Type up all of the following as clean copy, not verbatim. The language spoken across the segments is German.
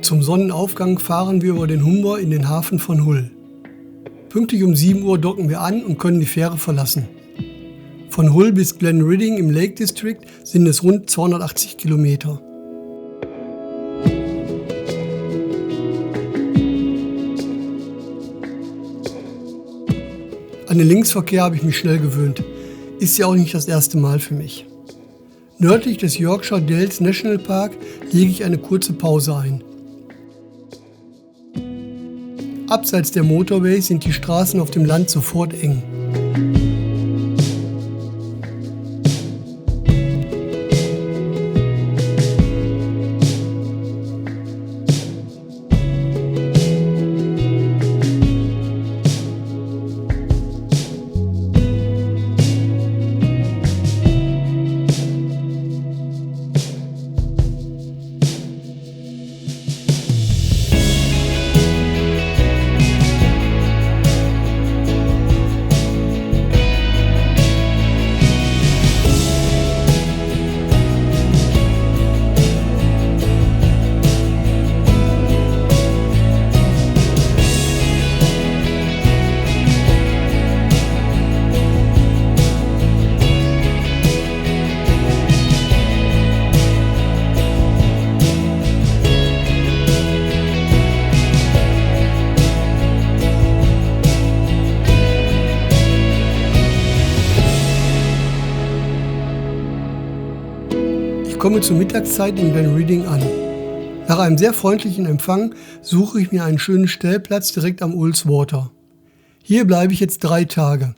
Zum Sonnenaufgang fahren wir über den Humber in den Hafen von Hull. Pünktlich um 7 Uhr docken wir an und können die Fähre verlassen. Von Hull bis Glenridding im Lake District sind es rund 280 Kilometer. An den Linksverkehr habe ich mich schnell gewöhnt. Ist ja auch nicht das erste Mal für mich. Nördlich des Yorkshire Dales National Park lege ich eine kurze Pause ein. Abseits der Motorways sind die Straßen auf dem Land sofort eng. Ich komme zur Mittagszeit in Glenridding an. Nach einem sehr freundlichen Empfang suche ich mir einen schönen Stellplatz direkt am Ullswater. Hier bleibe ich jetzt 3 Tage.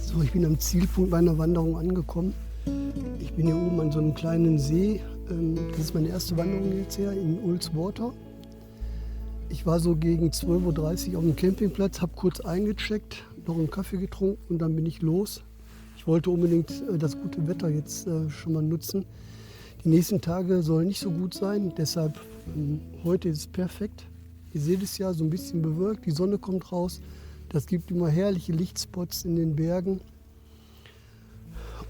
So, ich bin am Zielpunkt meiner Wanderung angekommen. Ich bin hier oben an so einem kleinen See. Das ist meine erste Wanderung jetzt her in Ullswater. Ich war so gegen 12:30 Uhr auf dem Campingplatz, habe kurz eingecheckt, noch einen Kaffee getrunken und dann bin ich los. Ich wollte unbedingt das gute Wetter jetzt schon mal nutzen. Die nächsten Tage sollen nicht so gut sein, deshalb heute ist es perfekt. Ihr seht es ja, so ein bisschen bewölkt, die Sonne kommt raus, Das gibt immer herrliche Lichtspots in den Bergen.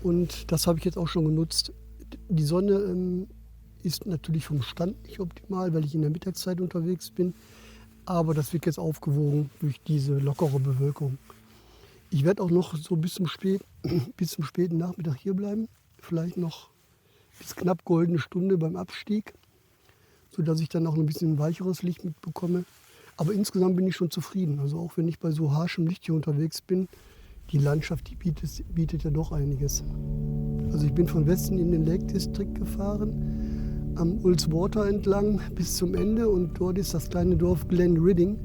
Und das habe ich jetzt auch schon genutzt. Die Sonne ist natürlich vom Stand nicht optimal, weil ich in der Mittagszeit unterwegs bin. Aber das wird jetzt aufgewogen durch diese lockere Bewölkung. Ich werde auch noch so bis zum späten Nachmittag hier bleiben. Vielleicht noch bis knapp goldene Stunde beim Abstieg, sodass ich dann auch ein bisschen weicheres Licht mitbekomme. Aber insgesamt bin ich schon zufrieden. Also auch wenn ich bei so harschem Licht hier unterwegs bin, die Landschaft die bietet ja doch einiges. Also ich bin von Westen in den Lake District gefahren, am Ullswater entlang bis zum Ende und dort ist das kleine Dorf Glen Ridding.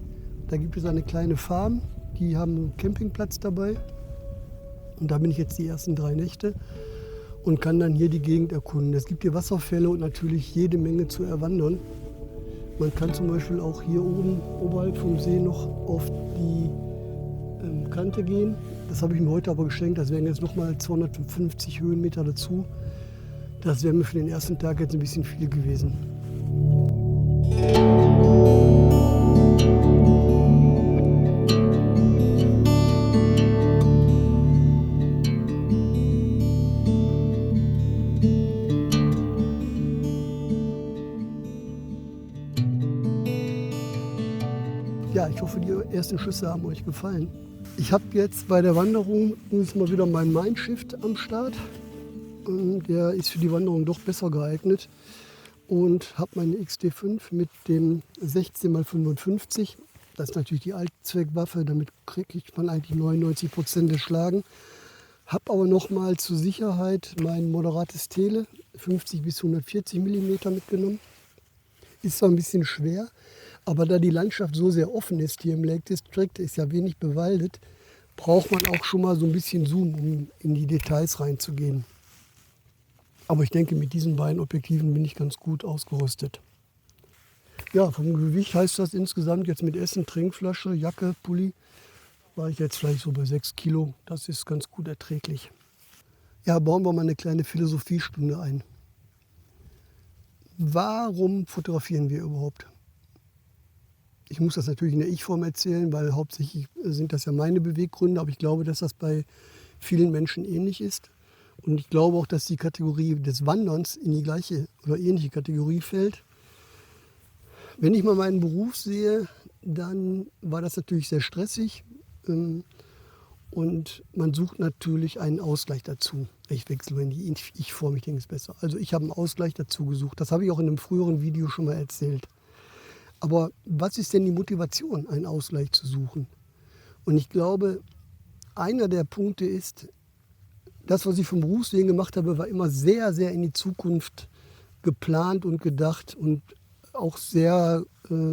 Da gibt es eine kleine Farm, die haben einen Campingplatz dabei. Und da bin ich jetzt die ersten 3 Nächte und kann dann hier die Gegend erkunden. Es gibt hier Wasserfälle und natürlich jede Menge zu erwandern. Man kann zum Beispiel auch hier oben oberhalb vom See noch auf die Kante gehen. Das habe ich mir heute aber geschenkt. Das wären jetzt nochmal 250 Höhenmeter dazu. Das wäre mir für den ersten Tag jetzt ein bisschen viel gewesen. Ja, ich hoffe, die ersten Schüsse haben euch gefallen. Ich habe jetzt bei der Wanderung mal wieder meinen Mindshift am Start. Der ist für die Wanderung doch besser geeignet. Und habe meine XT5 mit dem 16x55. Das ist natürlich die Allzweckwaffe, damit kriege man eigentlich 99% der Schlagen. Habe aber noch mal zur Sicherheit mein moderates Tele 50 bis 140 mm mitgenommen. Ist zwar ein bisschen schwer, aber da die Landschaft so sehr offen ist hier im Lake District, ist ja wenig bewaldet, braucht man auch schon mal so ein bisschen Zoom, um in die Details reinzugehen. Aber ich denke, mit diesen beiden Objektiven bin ich ganz gut ausgerüstet. Ja, vom Gewicht heißt das insgesamt jetzt mit Essen, Trinkflasche, Jacke, Pulli, war ich jetzt vielleicht so bei 6 Kilo. Das ist ganz gut erträglich. Ja, bauen wir mal eine kleine Philosophiestunde ein. Warum fotografieren wir überhaupt? Ich muss das natürlich in der Ich-Form erzählen, weil hauptsächlich sind das ja meine Beweggründe, aber ich glaube, dass das bei vielen Menschen ähnlich ist. Und ich glaube auch, dass die Kategorie des Wanderns in die gleiche oder ähnliche Kategorie fällt. Wenn ich mal meinen Beruf sehe, dann war das natürlich sehr stressig. Und man sucht natürlich einen Ausgleich dazu. Ich wechsle in die Ich-Form, ich denke, es ist besser. Also ich habe einen Ausgleich dazu gesucht. Das habe ich auch in einem früheren Video schon mal erzählt. Aber was ist denn die Motivation, einen Ausgleich zu suchen? Und ich glaube, einer der Punkte ist, das, was ich vom Berufswegen gemacht habe, war immer sehr, sehr in die Zukunft geplant und gedacht und auch sehr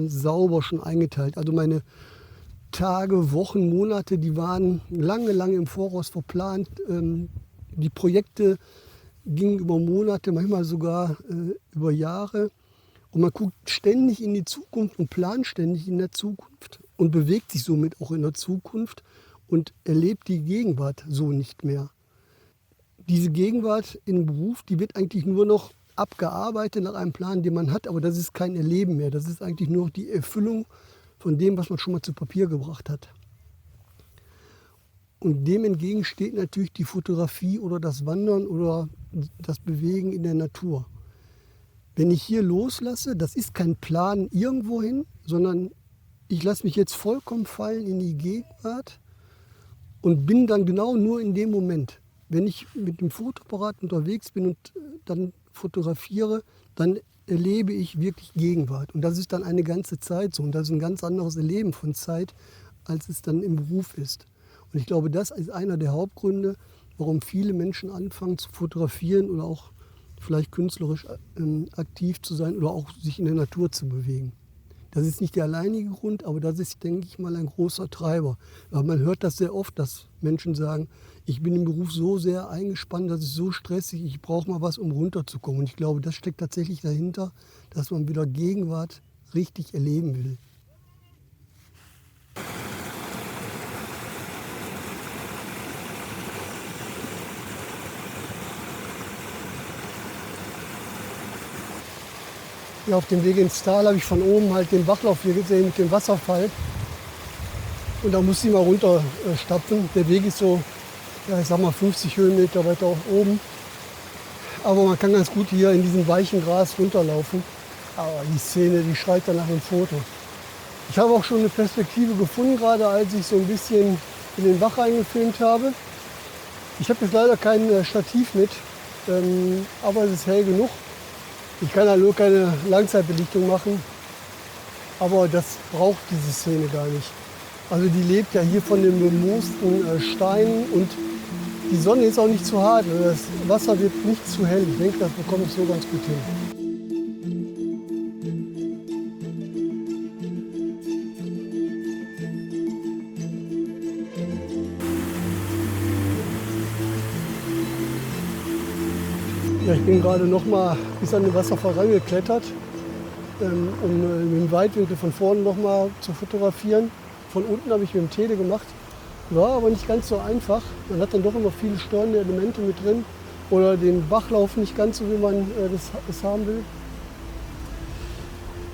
sauber schon eingeteilt. Also meine Tage, Wochen, Monate, die waren lange, lange im Voraus verplant. Die Projekte gingen über Monate, manchmal sogar über Jahre. Und man guckt ständig in die Zukunft und plant ständig in der Zukunft und bewegt sich somit auch in der Zukunft und erlebt die Gegenwart so nicht mehr. Diese Gegenwart im Beruf, die wird eigentlich nur noch abgearbeitet nach einem Plan, den man hat, aber das ist kein Erleben mehr. Das ist eigentlich nur noch die Erfüllung von dem, was man schon mal zu Papier gebracht hat. Und dem entgegen steht natürlich die Fotografie oder das Wandern oder das Bewegen in der Natur. Wenn ich hier loslasse, das ist kein Plan irgendwo hin, sondern ich lasse mich jetzt vollkommen fallen in die Gegenwart und bin dann genau nur in dem Moment. Wenn ich mit dem Fotoapparat unterwegs bin und dann fotografiere, dann erlebe ich wirklich Gegenwart. Und das ist dann eine ganze Zeit so. Und das ist ein ganz anderes Erleben von Zeit, als es dann im Beruf ist. Und ich glaube, das ist einer der Hauptgründe, warum viele Menschen anfangen zu fotografieren oder auch vielleicht künstlerisch aktiv zu sein oder auch sich in der Natur zu bewegen. Das ist nicht der alleinige Grund, aber das ist, denke ich mal, ein großer Treiber. Weil man hört das sehr oft, dass Menschen sagen, ich bin im Beruf so sehr eingespannt, das ist so stressig, ich brauche mal was, um runterzukommen. Und ich glaube, das steckt tatsächlich dahinter, dass man wieder Gegenwart richtig erleben will. Ja, auf dem Weg ins Tal habe ich von oben halt den Bachlauf hier gesehen mit dem Wasserfall. Und da muss ich mal runter stapfen. Der Weg ist so, ja, ich sag mal 50 Höhenmeter weiter oben. Aber man kann ganz gut hier in diesem weichen Gras runterlaufen. Aber die Szene, die schreit dann nach einem Foto. Ich habe auch schon eine Perspektive gefunden, gerade als ich so ein bisschen in den Bach reingefilmt habe. Ich habe jetzt leider kein Stativ mit, aber es ist hell genug. Ich kann halt nur keine Langzeitbelichtung machen, aber das braucht diese Szene gar nicht. Also die lebt ja hier von den bemoosten Steinen und die Sonne ist auch nicht zu hart. Also das Wasser wird nicht zu hell. Ich denke, das bekomme ich so ganz gut hin. Ja, ich bin gerade noch mal bis an den Wasserfall rangeklettert, um mit dem Weitwinkel von vorne noch mal zu fotografieren. Von unten habe ich mit dem Tele gemacht. War aber nicht ganz so einfach. Man hat dann doch immer viele störende Elemente mit drin oder den Bachlauf nicht ganz so, wie man das haben will.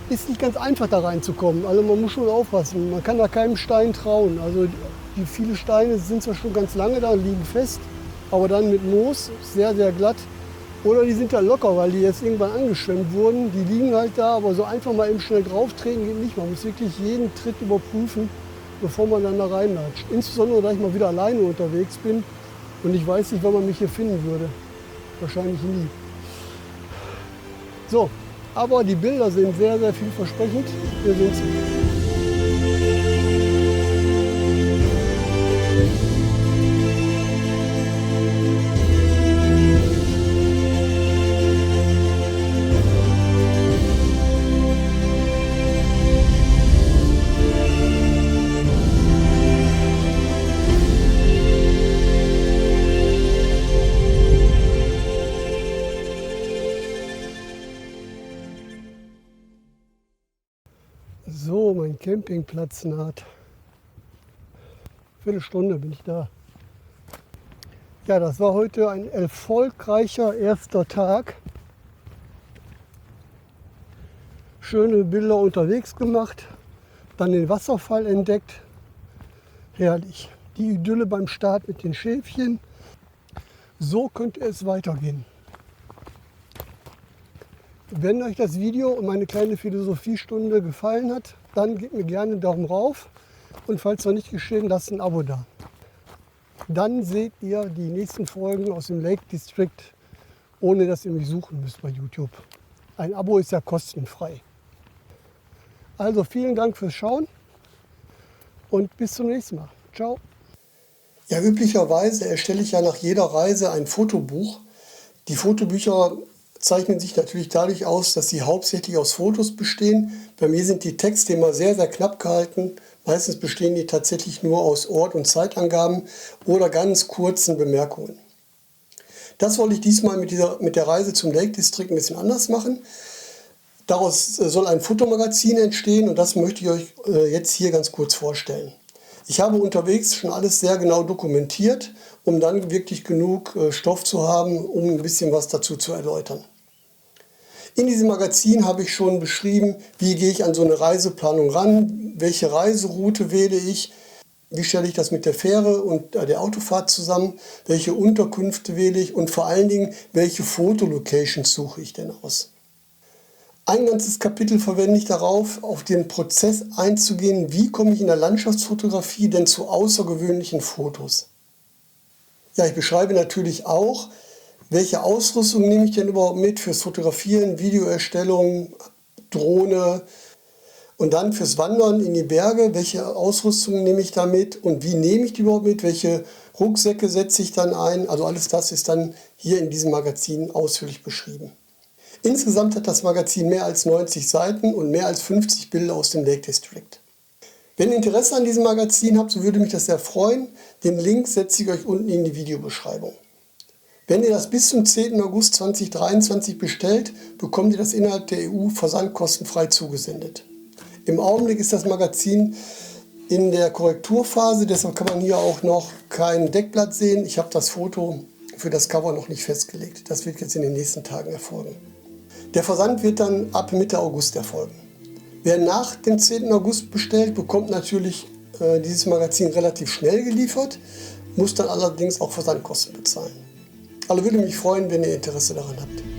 Ist nicht ganz einfach da reinzukommen. Also man muss schon aufpassen. Man kann da keinem Stein trauen. Also die viele Steine sind zwar schon ganz lange da und liegen fest, aber dann mit Moos sehr, sehr glatt. Oder die sind da locker, weil die jetzt irgendwann angeschwemmt wurden. Die liegen halt da, aber so einfach mal eben schnell drauf treten geht nicht. Man muss wirklich jeden Tritt überprüfen, bevor man dann da reinlatscht. Insbesondere, da ich mal wieder alleine unterwegs bin und ich weiß nicht, wann man mich hier finden würde. Wahrscheinlich nie. So, aber die Bilder sind sehr, sehr vielversprechend. Wir sehen sie. So, mein Campingplatz naht. Viertelstunde bin ich da. Ja, das war heute ein erfolgreicher erster Tag. Schöne Bilder unterwegs gemacht, dann den Wasserfall entdeckt. Herrlich. Die Idylle beim Start mit den Schäfchen. So könnte es weitergehen. Wenn euch das Video und meine kleine Philosophiestunde gefallen hat, dann gebt mir gerne einen Daumen rauf und falls noch nicht geschehen, lasst ein Abo da. Dann seht ihr die nächsten Folgen aus dem Lake District, ohne dass ihr mich suchen müsst bei YouTube. Ein Abo ist ja kostenfrei. Also vielen Dank fürs Schauen und bis zum nächsten Mal. Ciao. Ja, üblicherweise erstelle ich ja nach jeder Reise ein Fotobuch. Die Fotobücher zeichnen sich natürlich dadurch aus, dass sie hauptsächlich aus Fotos bestehen. Bei mir sind die Texte immer sehr, sehr knapp gehalten. Meistens bestehen die tatsächlich nur aus Ort- und Zeitangaben oder ganz kurzen Bemerkungen. Das wollte ich diesmal mit der Reise zum Lake District ein bisschen anders machen. Daraus soll ein Fotomagazin entstehen und das möchte ich euch jetzt hier ganz kurz vorstellen. Ich habe unterwegs schon alles sehr genau dokumentiert, um dann wirklich genug Stoff zu haben, um ein bisschen was dazu zu erläutern. In diesem Magazin habe ich schon beschrieben, wie gehe ich an so eine Reiseplanung ran, welche Reiseroute wähle ich, wie stelle ich das mit der Fähre und der Autofahrt zusammen, welche Unterkünfte wähle ich und vor allen Dingen, welche Fotolocations suche ich denn aus. Ein ganzes Kapitel verwende ich darauf, auf den Prozess einzugehen, wie komme ich in der Landschaftsfotografie denn zu außergewöhnlichen Fotos. Ja, ich beschreibe natürlich auch, welche Ausrüstung nehme ich denn überhaupt mit fürs Fotografieren, Videoerstellung, Drohne und dann fürs Wandern in die Berge, welche Ausrüstung nehme ich da mit und wie nehme ich die überhaupt mit, welche Rucksäcke setze ich dann ein. Also alles das ist dann hier in diesem Magazin ausführlich beschrieben. Insgesamt hat das Magazin mehr als 90 Seiten und mehr als 50 Bilder aus dem Lake District. Wenn ihr Interesse an diesem Magazin habt, so würde mich das sehr freuen. Den Link setze ich euch unten in die Videobeschreibung. Wenn ihr das bis zum 10. August 2023 bestellt, bekommt ihr das innerhalb der EU versandkostenfrei zugesendet. Im Augenblick ist das Magazin in der Korrekturphase, deshalb kann man hier auch noch kein Deckblatt sehen. Ich habe das Foto für das Cover noch nicht festgelegt. Das wird jetzt in den nächsten Tagen erfolgen. Der Versand wird dann ab Mitte August erfolgen. Wer nach dem 10. August bestellt, bekommt natürlich dieses Magazin relativ schnell geliefert, muss dann allerdings auch Versandkosten bezahlen. Also würde mich freuen, wenn ihr Interesse daran habt.